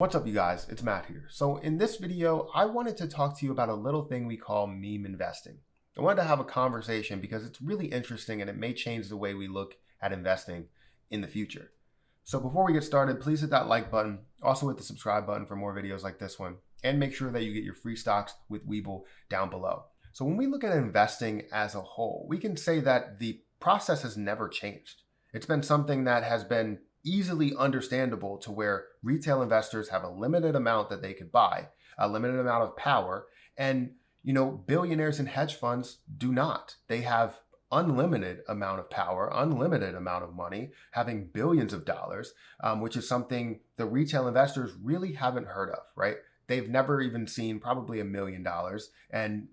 What's up, you guys? It's Matt here. So in this video, I wanted to talk to you about a little thing we call meme investing. I wanted to have a conversation because it's really interesting and it may change the way we look at investing in the future. So before we get started, please hit that like button. Also hit the subscribe button for more videos like this one. And make sure that you get your free stocks with Webull down below. So when we look at investing as a whole, we can say that the process has never changed. It's been something that has been easily understandable to where retail investors have a limited amount that they could buy, a limited amount of power, and billionaires and hedge funds do not. They have unlimited amount of power, unlimited amount of money, having billions of dollars, which is something the retail investors really haven't heard of, right? They've never even seen probably $1 million and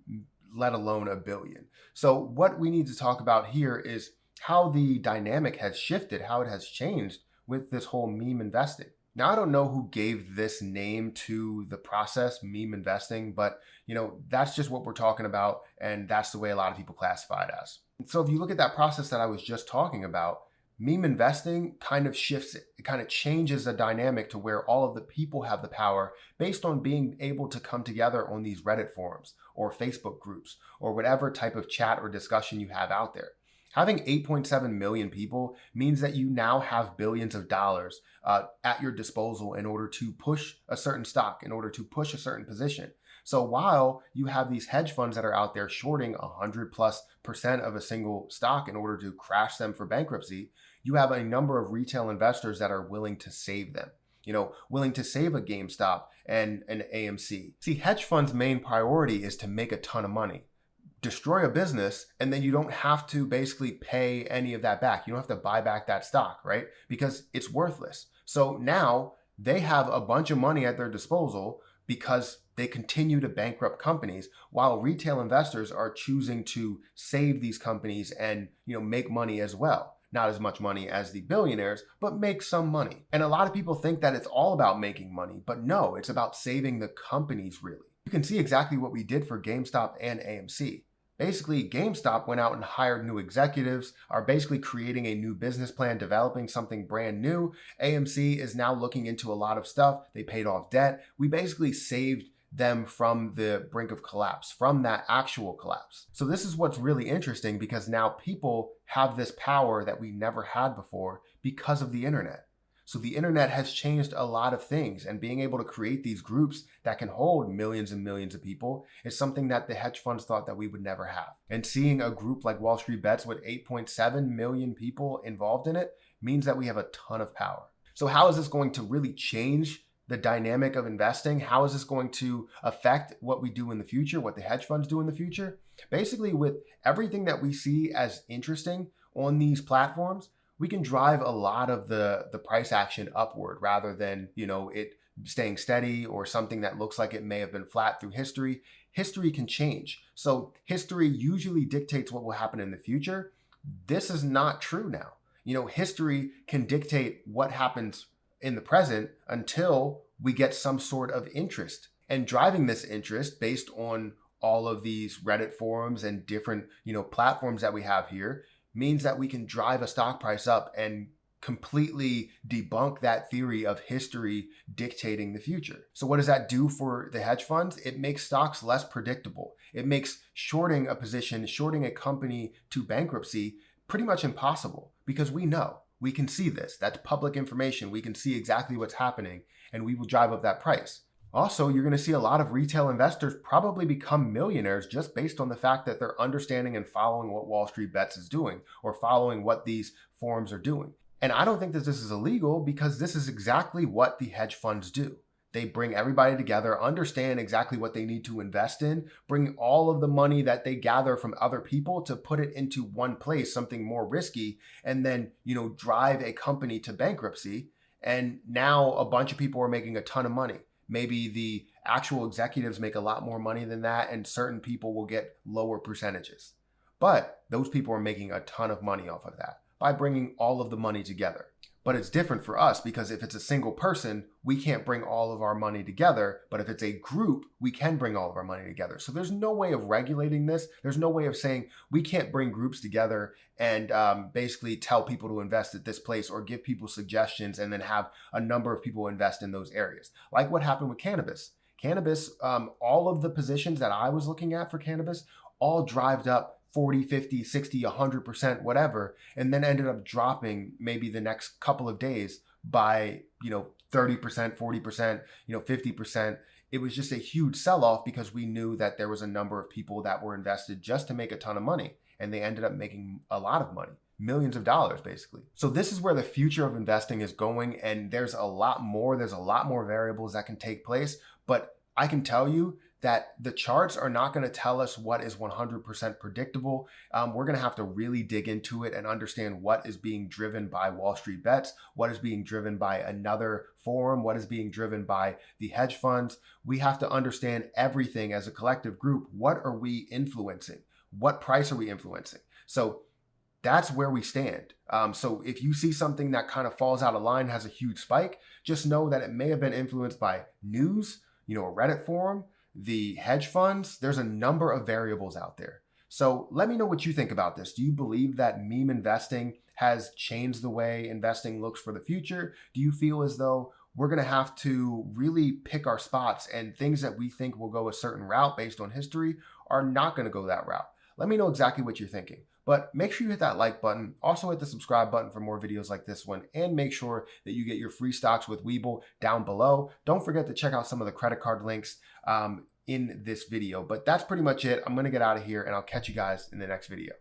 let alone $1 billion. So what we need to talk about here is how the dynamic has shifted, how it has changed with this whole meme investing. Now, I don't know who gave this name to the process, meme investing, but that's just what we're talking about, and that's the way a lot of people classify it as. So if you look at that process that I was just talking about, meme investing kind of shifts it. It kind of changes the dynamic to where all of the people have the power based on being able to come together on these Reddit forums or Facebook groups or whatever type of chat or discussion you have out there. Having 8.7 million people means that you now have billions of dollars at your disposal in order to push a certain stock, in order to push a certain position. So while you have these hedge funds that are out there shorting 100+% of a single stock in order to crash them for bankruptcy, you have a number of retail investors that are willing to save them. Willing to save a GameStop and an AMC. See, hedge funds' main priority is to make a ton of money. Destroy a business, and then you don't have to basically pay any of that back. You don't have to buy back that stock, right? Because it's worthless. So now they have a bunch of money at their disposal because they continue to bankrupt companies while retail investors are choosing to save these companies and make money as well. Not as much money as the billionaires, but make some money. And a lot of people think that it's all about making money, but no, it's about saving the companies, really. You can see exactly what we did for GameStop and AMC. Basically, GameStop went out and hired new executives, are basically creating a new business plan, developing something brand new. AMC is now looking into a lot of stuff. They paid off debt. We basically saved them from the brink of collapse, from that actual collapse. So this is what's really interesting because now people have this power that we never had before because of the internet. So the internet has changed a lot of things, and being able to create these groups that can hold millions and millions of people is something that the hedge funds thought that we would never have. And seeing a group like Wall Street Bets with 8.7 million people involved in it means that we have a ton of power. So how is this going to really change the dynamic of investing? How is this going to affect what we do in the future, what the hedge funds do in the future? Basically, with everything that we see as interesting on these platforms, we can drive a lot of the price action upward rather than, it staying steady or something that looks like it may have been flat through history. History can change. So history usually dictates what will happen in the future. This is not true now. History can dictate what happens in the present until we get some sort of interest. And driving this interest based on all of these Reddit forums and different, platforms that we have here means that we can drive a stock price up and completely debunk that theory of history dictating the future. So what does that do for the hedge funds? It makes stocks less predictable. It makes shorting a position, shorting a company to bankruptcy pretty much impossible because we can see this. That's public information. We can see exactly what's happening and we will drive up that price. Also, you're going to see a lot of retail investors probably become millionaires just based on the fact that they're understanding and following what Wall Street Bets is doing or following what these forums are doing. And I don't think that this is illegal because this is exactly what the hedge funds do. They bring everybody together, understand exactly what they need to invest in, bring all of the money that they gather from other people to put it into one place, something more risky, and then, drive a company to bankruptcy. And now a bunch of people are making a ton of money. Maybe the actual executives make a lot more money than that, and certain people will get lower percentages. But those people are making a ton of money off of that by bringing all of the money together. But it's different for us because if it's a single person, we can't bring all of our money together. But if it's a group, we can bring all of our money together. So there's no way of regulating this. There's no way of saying we can't bring groups together and basically tell people to invest at this place or give people suggestions and then have a number of people invest in those areas. Like what happened with cannabis. Cannabis, all of the positions that I was looking at for cannabis all drived up 40, 50, 60, 100%, whatever, and then ended up dropping maybe the next couple of days by, 30%, 40%, 50%. It was just a huge sell-off because we knew that there was a number of people that were invested just to make a ton of money, and they ended up making a lot of money. Millions of dollars, basically. So this is where the future of investing is going, and there's a lot more variables that can take place, but I can tell you that the charts are not going to tell us what is 100% predictable. We're going to have to really dig into it and understand what is being driven by Wall Street bets, what is being driven by another forum, what is being driven by the hedge funds. We have to understand everything as a collective group. What are we influencing? What price are we influencing? So that's where we stand. So if you see something that kind of falls out of line, has a huge spike, just know that it may have been influenced by news, a Reddit forum, the hedge funds. There's a number of variables out there. So let me know what you think about this. Do you believe that meme investing has changed the way investing looks for the future? Do you feel as though we're going to have to really pick our spots and things that we think will go a certain route based on history are not going to go that route? Let me know exactly what you're thinking. But make sure you hit that like button. Also hit the subscribe button for more videos like this one. And make sure that you get your free stocks with Webull down below. Don't forget to check out some of the credit card links in this video. But that's pretty much it. I'm going to get out of here and I'll catch you guys in the next video.